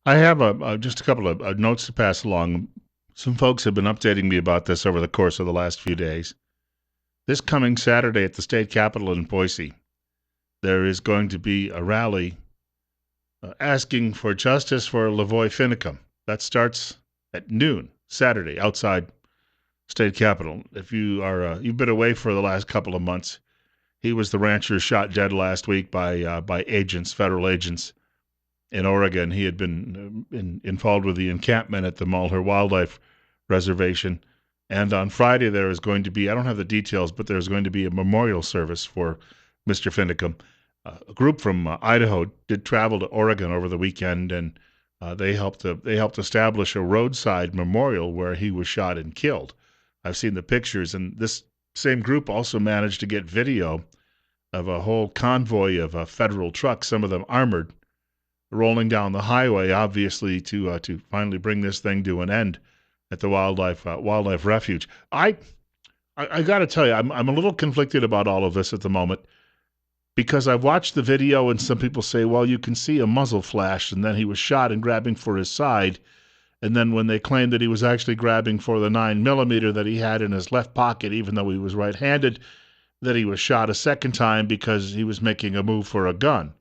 I have just a couple of notes to pass along. Some folks have been updating me about this over the course of the last few days. This coming Saturday at the state capitol in Boise, there is going to be a rally asking for justice for LaVoy Finicum. That starts at noon Saturday outside state capitol. If you've been away for the last couple of months, he was the rancher shot dead last week by agents, federal agents in Oregon. He had been involved with the encampment at the Mulher Wildlife Reservation. And on Friday, there is going to be, I don't have the details, but there's going to be a memorial service for Mr. Finicum. A group from Idaho did travel to Oregon over the weekend, and they helped establish a roadside memorial where he was shot and killed. I've seen the pictures, and this same group also managed to get video of a whole convoy of federal trucks, some of them armored, rolling down the highway, obviously to finally bring this thing to an end at the wildlife refuge. I got to tell you, I'm a little conflicted about all of this at the moment because I've watched the video and some people say, well, you can see a muzzle flash, and then he was shot and grabbing for his side. And then when they claimed that he was actually grabbing for the 9mm that he had in his left pocket, even though he was right-handed, that he was shot a second time because he was making a move for a gun.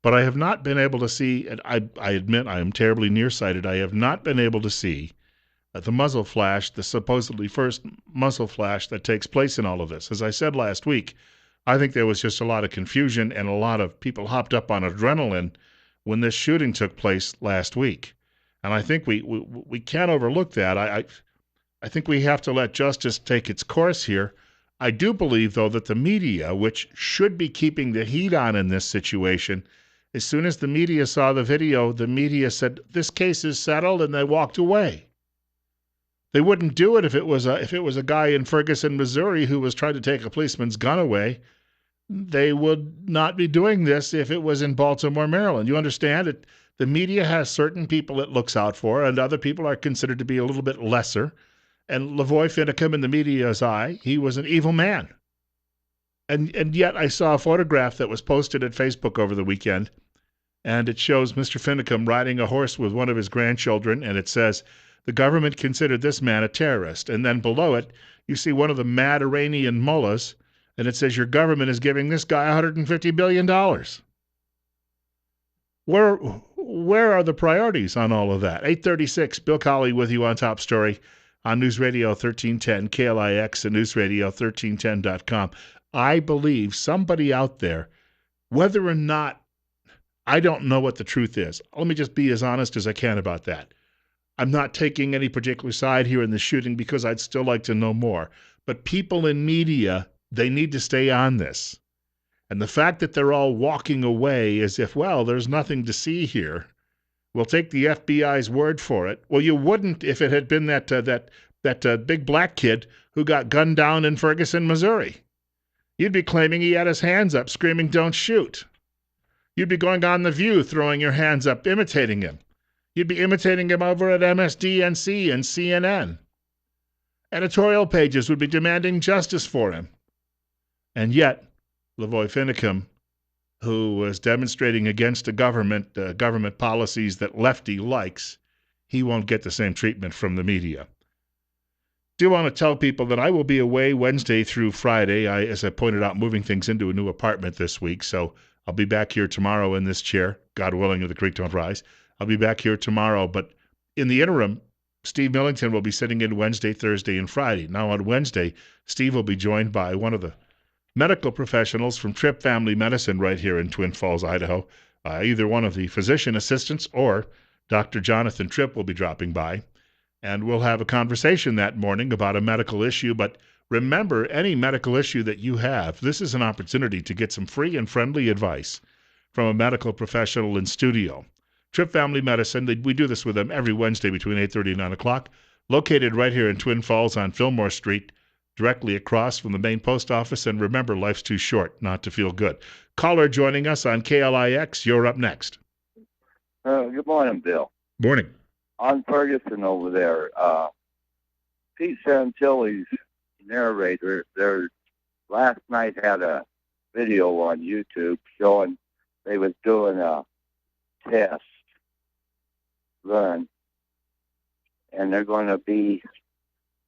But I have not been able to see, and I admit I am terribly nearsighted, I have not been able to see the muzzle flash, the supposedly first muzzle flash that takes place in all of this. As I said last week, I think there was just a lot of confusion and a lot of people hopped up on adrenaline when this shooting took place last week. And I think we can't overlook that. I think we have to let justice take its course here. I do believe, though, that the media, which should be keeping the heat on in this situation, as soon as the media saw the video, the media said, this case is settled, and they walked away. They wouldn't do it if it was a guy in Ferguson, Missouri who was trying to take a policeman's gun away. They would not be doing this if it was in Baltimore, Maryland. You understand it? The media has certain people it looks out for, and other people are considered to be a little bit lesser. And LaVoy Finicum, in the media's eye, he was an evil man. And yet I saw a photograph that was posted at Facebook over the weekend, and it shows Mr. Finicum riding a horse with one of his grandchildren, and it says, the government considered this man a terrorist. And then below it, you see one of the mad Iranian mullahs, and it says, your government is giving this guy $150 billion. Where are the priorities on all of that? 836, Bill Colley with you on Top Story on News Radio 1310, KLIX, and News Radio 1310.com. I believe somebody out there, whether or not, I don't know what the truth is. Let me just be as honest as I can about that. I'm not taking any particular side here in the shooting because I'd still like to know more. But people in media, they need to stay on this. And the fact that they're all walking away as if, well, there's nothing to see here. We'll take the FBI's word for it. Well, you wouldn't if it had been that big black kid who got gunned down in Ferguson, Missouri. You'd be claiming he had his hands up, screaming, don't shoot. You'd be going on The View, throwing your hands up, imitating him. You'd be imitating him over at MSDNC and CNN. Editorial pages would be demanding justice for him. And yet, LaVoy Finicum, who was demonstrating against the government policies that Lefty likes, he won't get the same treatment from the media. Do want to tell people that I will be away Wednesday through Friday. As I pointed out, moving things into a new apartment this week, so I'll be back here tomorrow in this chair, God willing, if the creek don't rise. I'll be back here tomorrow, but in the interim, Steve Millington will be sitting in Wednesday, Thursday, and Friday. Now on Wednesday, Steve will be joined by one of the medical professionals from Tripp Family Medicine right here in Twin Falls, Idaho. Either one of the physician assistants or Dr. Jonathan Tripp will be dropping by, and we'll have a conversation that morning about a medical issue. But remember, any medical issue that you have, this is an opportunity to get some free and friendly advice from a medical professional in studio. Tripp Family Medicine, we do this with them every Wednesday between 8:30 and 9 o'clock, located right here in Twin Falls on Fillmore Street, directly across from the main post office. And remember, life's too short not to feel good. Caller joining us on KLIX, you're up next. Good morning, Bill. Morning. On Ferguson over there, Pete Santilli's narrator there last night had a video on YouTube showing they was doing a test gun, and they're going to be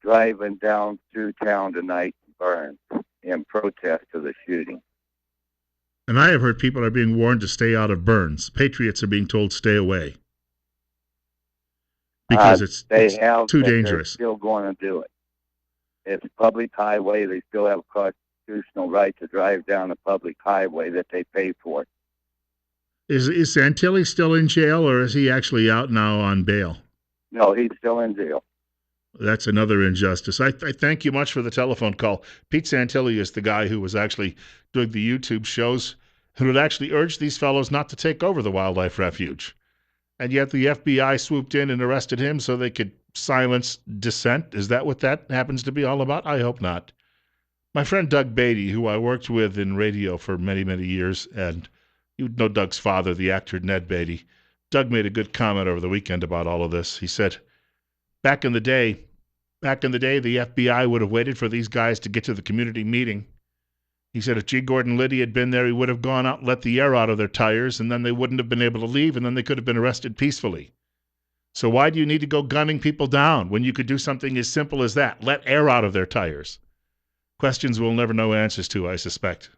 driving down through town tonight in Burns in protest of the shooting. And I have heard people are being warned to stay out of Burns. Patriots are being told stay away because it's too dangerous. They're still going to do it. It's public highway. They still have a constitutional right to drive down a public highway that they pay for. Is Santilli still in jail, or is he actually out now on bail? No, he's still in jail. That's another injustice. I thank you much for the telephone call. Pete Santilli is the guy who was actually doing the YouTube shows who had actually urged these fellows not to take over the wildlife refuge. And yet the FBI swooped in and arrested him so they could silence dissent. Is that what that happens to be all about? I hope not. My friend Doug Beatty, who I worked with in radio for many, many years, and you know Doug's father, the actor Ned Beatty. Doug made a good comment over the weekend about all of this. He said, back in the day, the FBI would have waited for these guys to get to the community meeting. He said if G. Gordon Liddy had been there, he would have gone out and let the air out of their tires, and then they wouldn't have been able to leave, and then they could have been arrested peacefully. So why do you need to go gunning people down when you could do something as simple as that? Let air out of their tires. Questions we'll never know answers to, I suspect.